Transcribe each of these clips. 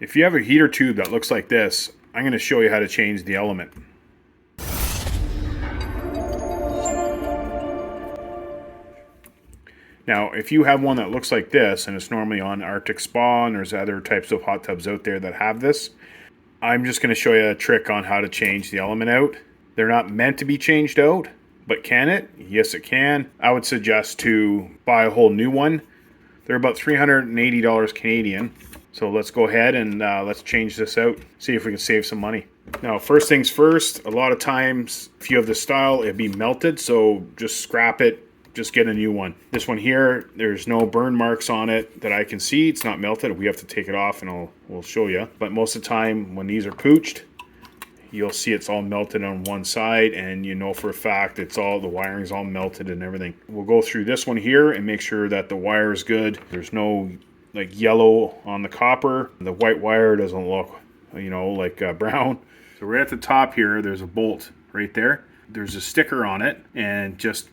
If you have a heater tube that looks like this, I'm going to show you how to change the element. Now, if you have one that looks like this, and it's normally on Arctic Spa, and there's other types of hot tubs out there that have this, I'm just going to show you a trick on how to change the element out. They're not meant to be changed out, but can it? Yes, it can. I would suggest to buy a whole new one. They're about $380 Canadian. So let's go ahead and let's change this out, see if we can save some money. Now, first things first, a lot of times, if you have this style, it'd be melted, so just scrap it. Just get a new one. This one here, there's no burn marks on it that I can see. It's not melted. We have to take it off and we'll show you. But most of the time when these are pooched, you'll see it's all melted on one side, and you know for a fact the wiring's all melted and everything. We'll go through this one here and make sure that the wire is good. There's no like yellow on the copper. The white wire doesn't look, like brown. So right at the top here, there's a bolt right there. There's a sticker on it, and just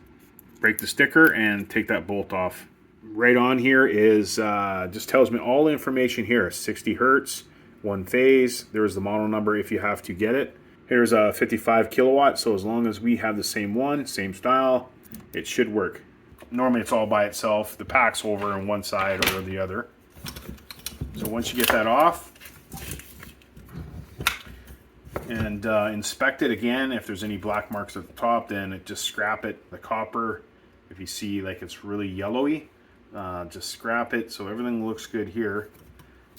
break the sticker and take that bolt off. Right on here is, just tells me all the information here. 60 hertz, one phase. There's the model number if you have to get it. Here's a 55 kilowatt, so as long as we have the same one, same style, it should work. Normally it's all by itself. The pack's over on one side or the other. So once you get that off, and inspect it again, if there's any black marks at the top, then just scrap it. The copper, if you see like it's really yellowy, just scrap it. So everything looks good here.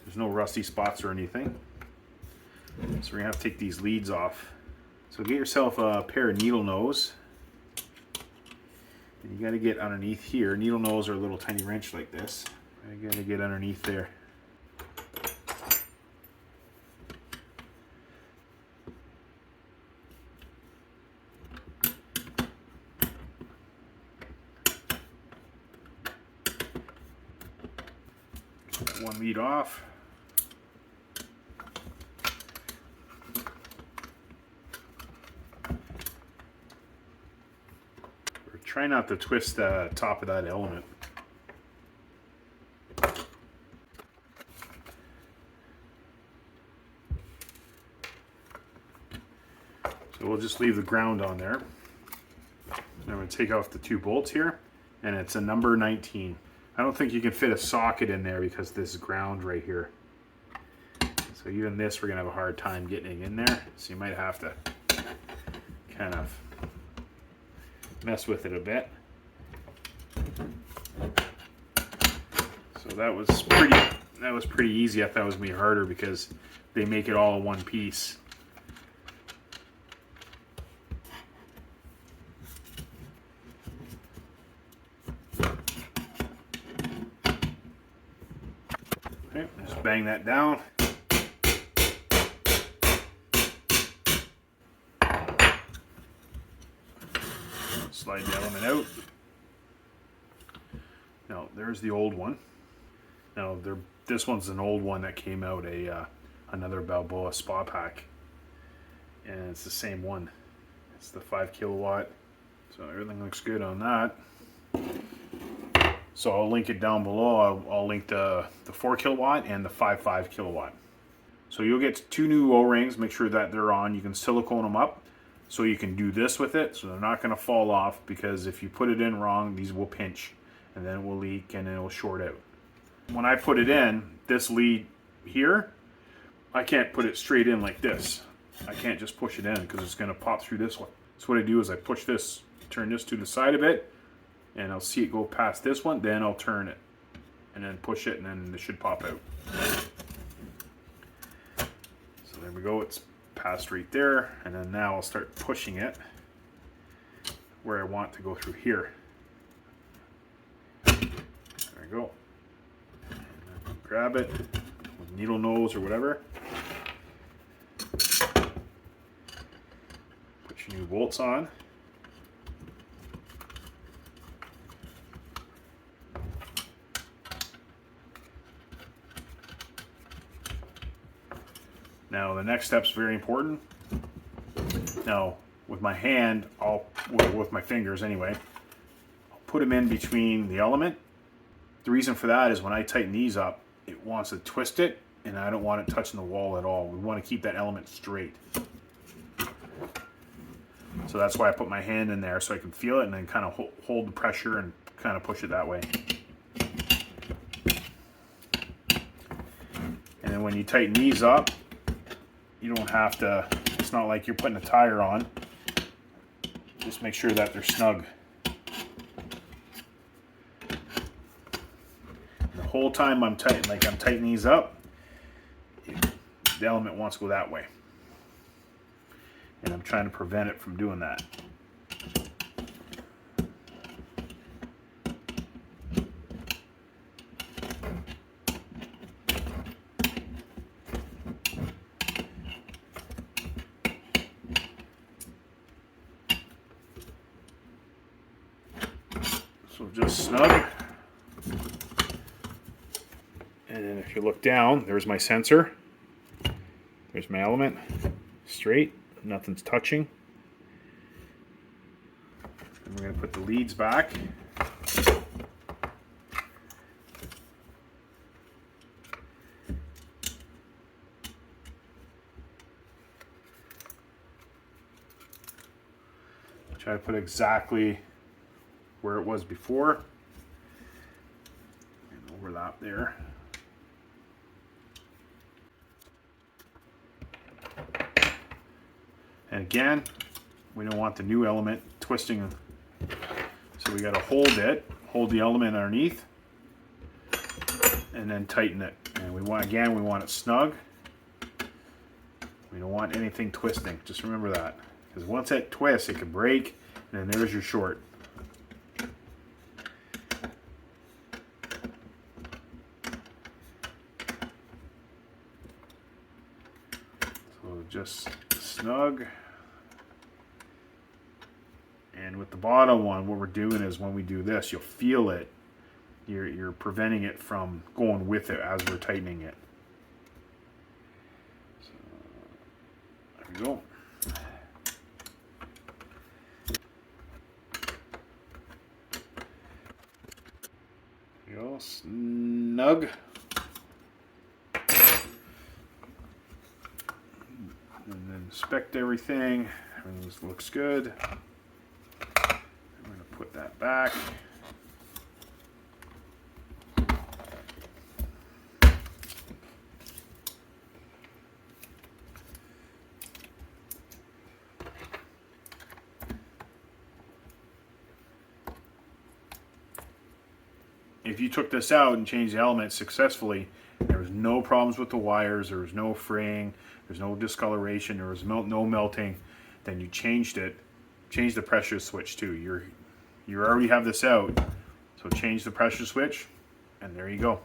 There's no rusty spots or anything. So we're gonna have to take these leads off. So get yourself a pair of needle nose. And you gotta get underneath here. Needle nose are a little tiny wrench like this. You gotta get underneath there. One lead off. Try not to twist the top of that element. So we'll just leave the ground on there. I'm going to take off the two bolts here, and it's a number 19. I don't think you can fit a socket in there because this is ground right here. So even this, we're going to have a hard time getting it in there. So you might have to kind of mess with it a bit. So that was pretty easy. I thought it was going to be harder because they make it all in one piece. Okay, just bang that down. Slide the element out. Now there's the old one. Now this one's an old one that came out another Balboa spa pack, and it's the same one. It's the 5 kilowatt. So everything looks good on that. So I'll link it down below. I'll link the 4 kilowatt and the 5 kilowatt. So you'll get 2 new O-rings. Make sure that they're on. You can silicone them up. So you can do this with it, so they're not going to fall off, because if you put it in wrong, these will pinch, and then it will leak, and then it will short out. When I put it in, this lead here, I can't put it straight in like this. I can't just push it in because it's going to pop through this one. So what I do is I push this, turn this to the side of it, and I'll see it go past this one, then I'll turn it, and then push it, and then it should pop out. So there we go, it's passed right there, and then now I'll start pushing it where I want to go through here. There we go. And then grab it with needle nose or whatever. Put your new bolts on. Now the next step is very important. Now with my hand, with my fingers anyway, I'll put them in between the element. The reason for that is when I tighten these up, it wants to twist it, and I don't want it touching the wall at all. We want to keep that element straight. So that's why I put my hand in there, so I can feel it and then kind of hold the pressure and kind of push it that way. And then when you tighten these up, you don't have to, it's not like you're putting a tire on. Just make sure that they're snug. The whole time I'm tightening these up, the element wants to go that way. And I'm trying to prevent it from doing that. So just snug. And then if you look down, there's my sensor. There's my element. Straight. Nothing's touching. And we're going to put the leads back. Try to put exactly where it was before. And overlap there. And again, we don't want the new element twisting, so we got to hold the element underneath, and then tighten it. And we want it snug. We don't want anything twisting. Just remember that, because once it twists, it can break, and then there's your short. So just snug. And with the bottom one, what we're doing is when we do this, you'll feel it. You're preventing it from going with it as we're tightening it. So, there we go. There you go, snug. And then inspect everything. Everything looks good. Put that back. If you took this out and changed the element successfully, there was no problems with the wires, there was no fraying, there's no discoloration, there was no melting, then you changed it, change the pressure switch too. You already have this out, so change the pressure switch, and there you go.